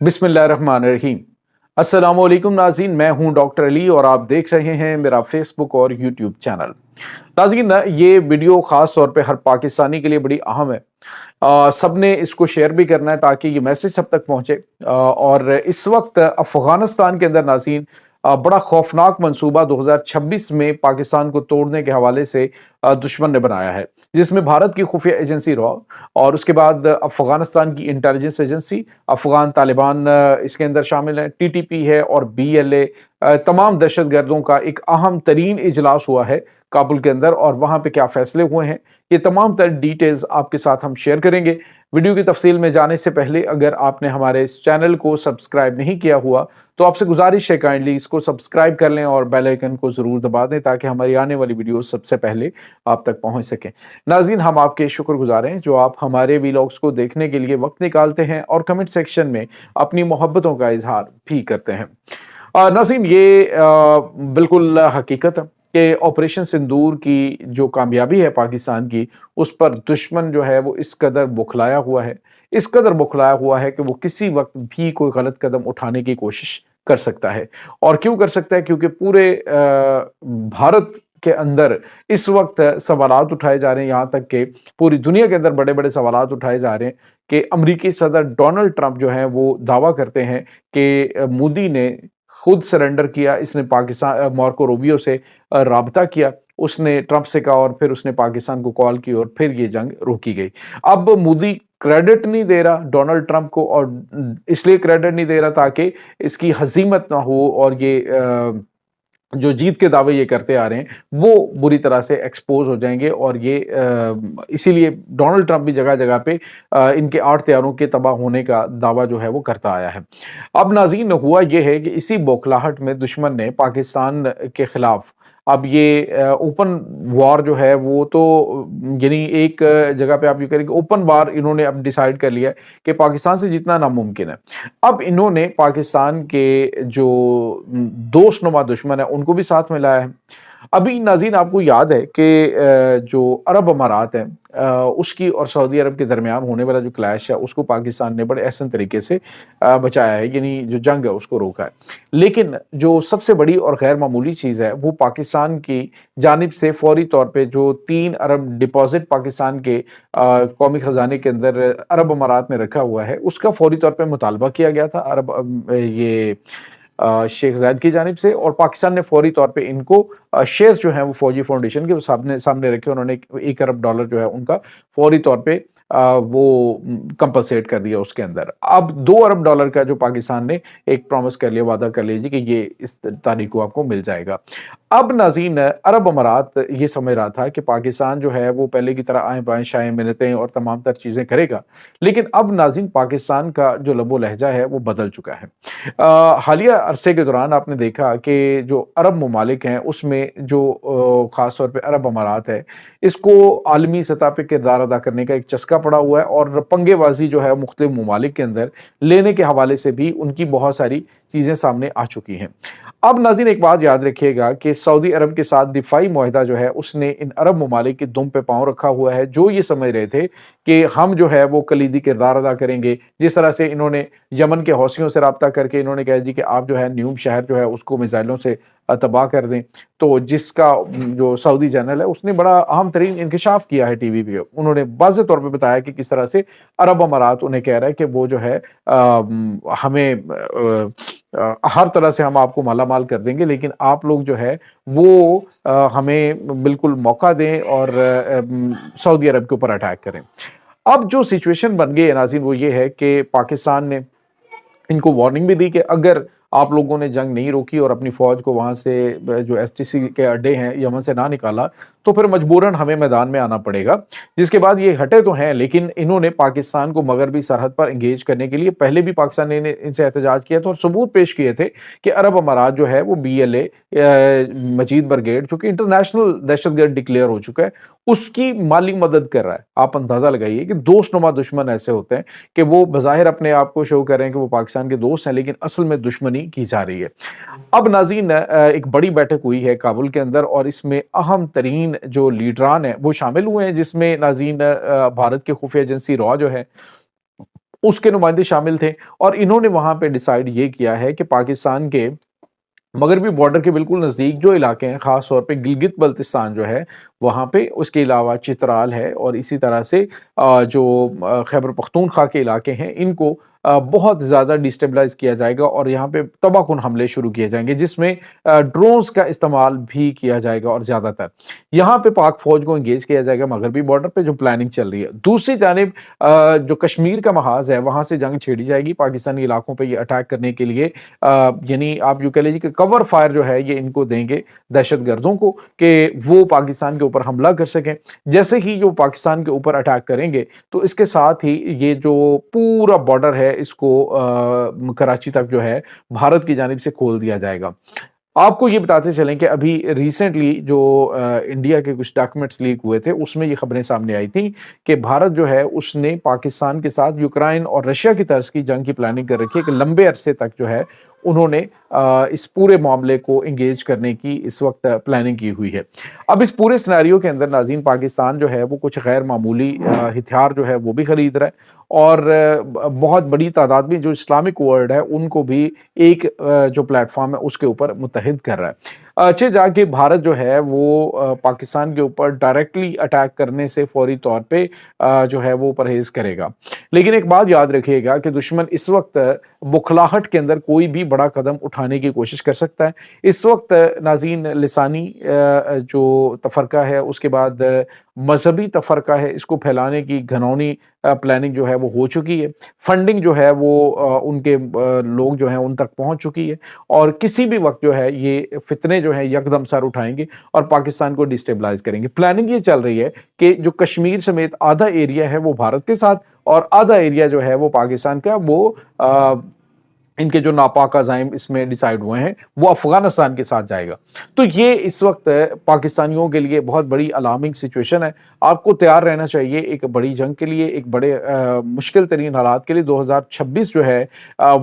बिस्मिल्लाहिर्रहमानिर्रहीम। अस्सलाम वालेकुम नाज़रीन, मैं हूं डॉक्टर अली और आप देख रहे हैं मेरा फेसबुक और यूट्यूब चैनल। नाज़रीन, ये वीडियो ख़ास तौर पे हर पाकिस्तानी के लिए बड़ी अहम है। सब ने इसको शेयर भी करना है ताकि ये मैसेज सब तक पहुंचे। और इस वक्त अफ़गानिस्तान के अंदर नाज़रीन बड़ा खौफनाक मंसूबा 2026 में पाकिस्तान को तोड़ने के हवाले से दुश्मन ने बनाया है, जिसमें भारत की खुफिया एजेंसी रॉ और उसके बाद अफगानिस्तान की इंटेलिजेंस एजेंसी, अफगान तालिबान इसके अंदर शामिल है, टीटीपी है और बीएलए, तमाम दहशत गर्दों का एक अहम तरीन इजलास हुआ है काबुल के अंदर। और वहां पे क्या फैसले हुए हैं, ये तमाम तर डिटेल्स आपके साथ हम शेयर करेंगे। वीडियो की तफसील में जाने से पहले अगर आपने हमारे इस चैनल को सब्सक्राइब नहीं किया हुआ तो आपसे गुजारिश है काइंडली इसको सब्सक्राइब कर लें और बेल आइकन को जरूर दबा दें ताकि हमारी आने वाली वीडियो सबसे पहले आप तक पहुंच सके। नाज़रीन, हम आपके शुक्रगुजार हैं जो आप हमारे वीलॉग्स को देखने के लिए वक्त निकालते हैं और कमेंट सेक्शन में अपनी मोहब्बतों का इजहार भी करते हैं। नाज़रीन, ये बिल्कुल हकीकत है कि ऑपरेशन सिंदूर की जो कामयाबी है पाकिस्तान की, उस पर दुश्मन जो है वो इस कदर बौखलाया हुआ है, इस कदर बौखलाया हुआ है कि वो किसी वक्त भी कोई गलत कदम उठाने की कोशिश कर सकता है। और क्यों कर सकता है? क्योंकि पूरे भारत के अंदर इस वक्त सवालात उठाए जा रहे हैं, यहाँ तक कि पूरी दुनिया के अंदर बड़े बड़े सवालात उठाए जा रहे हैं कि अमरीकी सदर डोनाल्ड ट्रंप जो हैं वो दावा करते हैं कि मोदी ने खुद सरेंडर किया, इसने पाकिस्तान मार्को रूबियो से राबता किया, उसने ट्रंप से कहा और फिर उसने पाकिस्तान को कॉल की और फिर ये जंग रोकी गई। अब मोदी क्रेडिट नहीं दे रहा डोनाल्ड ट्रंप को, और इसलिए क्रेडिट नहीं दे रहा ताकि इसकी हजीमत ना हो और ये जो जीत के दावे ये करते आ रहे हैं वो बुरी तरह से एक्सपोज हो जाएंगे। और ये इसीलिए डोनाल्ड ट्रंप भी जगह जगह पे इनके 8 तैयारों के तबाह होने का दावा जो है वो करता आया है। अब नाज़रीन, हुआ ये है कि इसी बौखलाहट में दुश्मन ने पाकिस्तान के खिलाफ अब ये ओपन वॉर जो है वो तो यानी एक जगह पे आप ये करेंगे ओपन वॉर इन्होंने अब डिसाइड कर लिया कि पाकिस्तान से जितना नामुमकिन है। अब इन्होंने पाकिस्तान के जो दोस्तनुमा दुश्मन है उनको भी साथ में लाया है। अभी नाज़रीन, आपको याद है कि जो अरब अमारात है उसकी और सऊदी अरब के दरमियान होने वाला जो क्लैश है उसको पाकिस्तान ने बड़े एहसन तरीके से बचाया है, यानी जो जंग है उसको रोका है। लेकिन जो सबसे बड़ी और गैर मामूली चीज़ है वो पाकिस्तान की जानिब से फौरी तौर पे जो 3 अरब डिपॉजिट पाकिस्तान के कौमी खजाने के अंदर अरब अमारात ने रखा हुआ है, उसका फौरी तौर पे मुतालबा किया गया था ये शेख जायद की जानिब से। और पाकिस्तान ने फौरी तौर पे इनको शेयर्स जो हैं वो फौजी फाउंडेशन के सामने सामने रखे, उन्होंने $1 अरब जो है उनका फौरी तौर पे वो कंपलसेट कर दिया उसके अंदर। अब $2 अरब का जो पाकिस्तान ने एक प्रॉमिस कर लिया, वादा कर लीजिए कि ये इस तारीख को आपको मिल जाएगा। अब नाज़रीन, अरब अमारात ये समझ रहा था कि पाकिस्तान जो है वो पहले की तरह आए बाएं शाएं मिन्नतें और तमाम तर चीज़ें करेगा, लेकिन अब नाज़रीन पाकिस्तान का जो लबो लहजा है वो बदल चुका है। हालिया अरसे के दौरान आपने देखा कि जो अरब ममालिक हैं उसमें जो ख़ास तौर पे अरब अमारात है, इसको आलमी सतह पे किरदार अदा करने का एक चस्का पड़ा हुआ है और पंगेबाजी जो है मुख्तलिफ ममालिक के अंदर लेने के हवाले से भी उनकी बहुत सारी चीज़ें सामने आ चुकी हैं। अब नाज़रीन, एक बात याद रखिएगा कि सऊदी अरब के साथ दिफाई मुआहिदा जो है उसने इन अरब ममालिक के दुम पे पाँव रखा हुआ है, जो ये समझ रहे थे कि हम जो है वो कलीदी किरदार अदा करेंगे। जिस तरह से इन्होंने यमन के हौसियों से रब्ता करके इन्होंने कहा जी कि आप जो है न्यूम शहर जो है उसको मिसाइलों से तबाह कर दें, तो जिसका जो सऊदी जनरल है उसने बड़ा अहम तरीन इंकशाफ किया है टीवी पे। उन्होंने वाज़ेह तौर पे बताया कि किस तरह से अरब अमारात उन्हें कह रहा है कि वो जो है हमें हर तरह से हम आपको माला माल कर देंगे, लेकिन आप लोग जो है वो हमें बिल्कुल मौका दें और सऊदी अरब के ऊपर अटैक करें। अब जो सिचुएशन बन गई है नाज़रीन वो ये है कि पाकिस्तान ने इनको वार्निंग भी दी कि अगर आप लोगों ने जंग नहीं रोकी और अपनी फौज को वहां से जो एसटीसी के अड्डे हैं यमन से ना निकाला तो फिर मजबूरन हमें मैदान में आना पड़ेगा। जिसके बाद ये हटे तो हैं, लेकिन इन्होंने पाकिस्तान को मगरबी सरहद पर एंगेज करने के लिए पहले भी पाकिस्तान ने इनसे एहतजाज किया था और सबूत पेश किए थे कि अरब अमारात जो है वो बीएलए मजीद ब्रिगेड जो कि इंटरनेशनल दहशतगर्द डिक्लेयर हो चुका है उसकी माली मदद कर रहा है। आप अंदाजा लगाइए कि दोस्तनुमा दुश्मन ऐसे होते हैं कि वो बज़ाहिर अपने आप को शो कर रहे हैं कि वो पाकिस्तान के दोस्त हैं, लेकिन असल में दुश्मनी की जा रही है। अब नाज़रीन, एक बड़ी बैठक हुई है काबुल के अंदर और इसमें अहम तरीन जो लीडरान हैं वो शामिल हुए हैं, जिसमें नाज़रीन भारत की खुफिया एजेंसी रॉ जो है اس کے نمائندے شامل تھے، اور انہوں نے وہاں پہ ڈیسائیڈ یہ کیا ہے کہ پاکستان کے مغربی بارڈر کے بالکل نزدیک جو علاقے ہیں، خاص طور پہ گلگت بلتستان جو ہے وہاں پہ، اس کے علاوہ چترال ہے، اور اسی طرح سے جو خیبر پختونخوا کے علاقے ہیں، ان کو بہت زیادہ ڈیسٹیبلائز کیا جائے گا، اور یہاں پہ تباہ کن حملے شروع کیے جائیں گے، جس میں ڈرونز کا استعمال بھی کیا جائے گا، اور زیادہ تر یہاں پہ پاک فوج کو انگیج کیا جائے گا مغربی بارڈر پہ، جو پلاننگ چل رہی ہے۔ دوسری جانب جو کشمیر کا محاذ ہے وہاں سے جنگ چھیڑی جائے گی پاکستانی علاقوں پہ یہ اٹیک کرنے کے لیے، یعنی آپ یوں کہہ لیجیے کہ کور فائر جو ہے یہ ان کو دیں گے دہشت گردوں کو، کہ وہ پاکستان کے اوپر حملہ کر سکیں۔ جیسے ہی جو پاکستان کے اوپر اٹیک کریں گے تو اس کے ساتھ ہی یہ جو پورا بارڈر ہے اس کو کراچی تک جو ہے بھارت کی جانب سے کھول دیا جائے گا۔ آپ کو یہ بتاتے چلیں کہ ابھی ریسنٹلی جو انڈیا کے کچھ ڈاکومنٹس لیک ہوئے تھے، اس میں یہ خبریں سامنے آئی تھیں کہ بھارت جو ہے اس نے پاکستان کے ساتھ یوکرائن اور رشیا کی طرز کی جنگ کی پلاننگ کر رکھی ہے، کہ لمبے عرصے تک جو ہے انہوں نے اس پورے معاملے کو انگیج کرنے کی اس وقت پلاننگ کی ہوئی ہے۔ اب اس پورے سیناریو کے اندر ناظرین، پاکستان جو ہے وہ کچھ غیر معمولی ہتھیار جو ہے وہ بھی خرید رہا ہے، اور بہت بڑی تعداد میں جو اسلامک ورلڈ ہے ان کو بھی ایک جو پلیٹ فارم ہے اس کے اوپر متحد کر رہا ہے۔ اچھے جا کے بھارت جو ہے وہ پاکستان کے اوپر ڈائریکٹلی اٹیک کرنے سے فوری طور پہ جو ہے وہ پرہیز کرے گا، لیکن ایک بات یاد رکھیے گا کہ دشمن اس وقت بکھلاہٹ کے اندر کوئی بھی بڑا قدم اٹھانے کی کوشش کر سکتا ہے۔ اس وقت ناظرین لسانی جو تفرقہ ہے، اس کے بعد مذہبی تفرقہ ہے، اس کو پھیلانے کی گھنونی پلاننگ جو ہے وہ ہو چکی ہے، فنڈنگ جو ہے وہ ان کے لوگ جو ہیں ان تک پہنچ چکی ہے، اور کسی بھی وقت جو ہے یہ فتنے جو ہیں یکدم سر اٹھائیں گے اور پاکستان کو ڈسٹیبلائز کریں گے۔ پلاننگ یہ چل رہی ہے کہ جو کشمیر سمیت آدھا ایریا ہے وہ بھارت کے ساتھ، اور آدھا ایریا جو ہے وہ پاکستان کا، وہ ان کے جو ناپاک عزائم اس میں ڈیسائیڈ ہوئے ہیں وہ افغانستان کے ساتھ جائے گا۔ تو یہ اس وقت پاکستانیوں کے لیے بہت بڑی الارمنگ سچویشن ہے۔ آپ کو تیار رہنا چاہیے ایک بڑی جنگ کے لیے، ایک بڑے مشکل ترین حالات کے لیے۔ 2026 جو ہے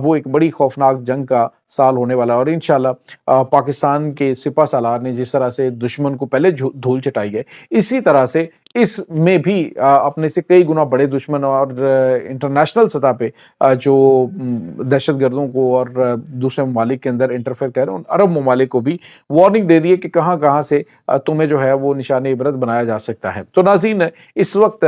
وہ ایک بڑی خوفناک جنگ کا سال ہونے والا ہے، اور انشاءاللہ پاکستان کے سپہ سالار نے جس طرح سے دشمن کو پہلے دھول چٹائی ہے، اسی طرح سے اس میں بھی اپنے سے کئی گنا بڑے دشمن اور انٹرنیشنل سطح پہ جو دہشت گردوں کو اور دوسرے ممالک کے اندر انٹرفیئر کر رہے ہیں، ان عرب ممالک کو بھی وارننگ دے دی ہے کہ کہاں کہاں سے تمہیں جو ہے وہ نشان عبرت بنایا جا سکتا ہے۔ تو ناظرین، اس وقت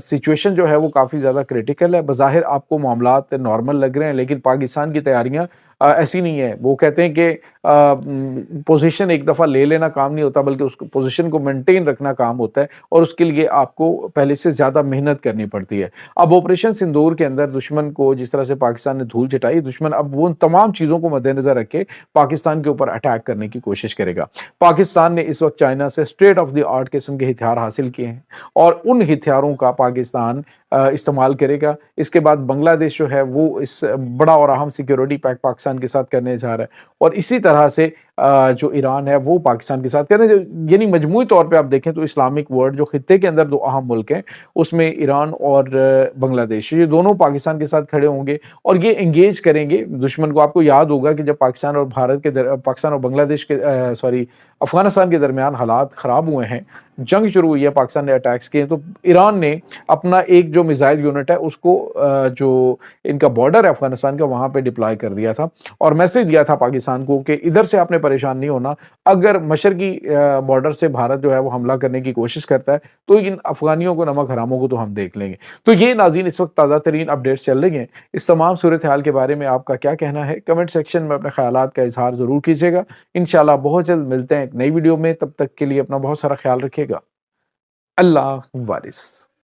سچویشن جو ہے وہ کافی زیادہ کریٹیکل ہے۔ بظاہر آپ کو معاملات نارمل لگ رہے ہیں، لیکن پاکستان کی تیاریاں ایسی نہیں ہے۔ وہ کہتے ہیں کہ پوزیشن ایک دفعہ لے لینا کام نہیں ہوتا، بلکہ اس پوزیشن کو مینٹین رکھنا کام ہوتا ہے، اور اس کے لیے آپ کو پہلے سے زیادہ محنت کرنی پڑتی ہے۔ اب آپریشن سندور کے اندر دشمن کو جس طرح سے پاکستان نے دھول چٹائی، دشمن اب وہ تمام چیزوں کو مد نظر رکھ کے پاکستان کے اوپر اٹیک کرنے کی کوشش کرے گا۔ پاکستان نے اس وقت چائنا سے اسٹیٹ آف دی آرٹ قسم کے ہتھیار حاصل کیے ہیں، اور ان ہتھیاروں کا پاکستان استعمال کرے گا۔ اس کے بعد بنگلہ دیش جو ہے وہ اس بڑا اور اہم سیکیورٹی پیکٹ پاکستان کے ساتھ کرنے جا رہا ہے، اور اسی طرح سے جو ایران ہے وہ پاکستان کے ساتھ کرنے، یعنی مجموعی طور پہ آپ دیکھیں تو اسلامک ورلڈ جو خطے کے اندر دو اہم ملک ہیں، اس میں ایران اور بنگلہ دیش، یہ دونوں پاکستان کے ساتھ کھڑے ہوں گے اور یہ انگیج کریں گے دشمن کو۔ آپ کو یاد ہوگا کہ جب پاکستان اور پاکستان اور بنگلہ دیش کے افغانستان کے درمیان حالات خراب ہوئے ہیں، جنگ شروع ہوئی ہے، پاکستان نے اٹیکس کیے، تو ایران نے اپنا ایک جو میزائل یونٹ ہے اس کو جو ان کا بارڈر ہے افغانستان کا وہاں پہ ڈپلائے کر دیا تھا، اور میسج دیا تھا پاکستان کو کہ ادھر سے آپ نے پریشان نہیں ہونا، اگر مشرقی بارڈر سے بھارت جو ہے وہ حملہ کرنے کی کوشش کرتا ہے تو ان افغانیوں کو، نمک حراموں کو تو ہم دیکھ لیں گے۔ تو یہ ناظرین اس وقت تازہ ترین اپڈیٹس چل رہی ہیں۔ اس تمام صورتحال کے بارے میں آپ کا کیا کہنا ہے؟ کمنٹ سیکشن میں اپنے خیالات کا اظہار ضرور کیجیے گا۔ انشاءاللہ بہت جلد ملتے ہیں ایک نئی ویڈیو میں، تب تک کے لیے اپنا بہت سارا خیال رکھیے گا۔ اللہ وارث۔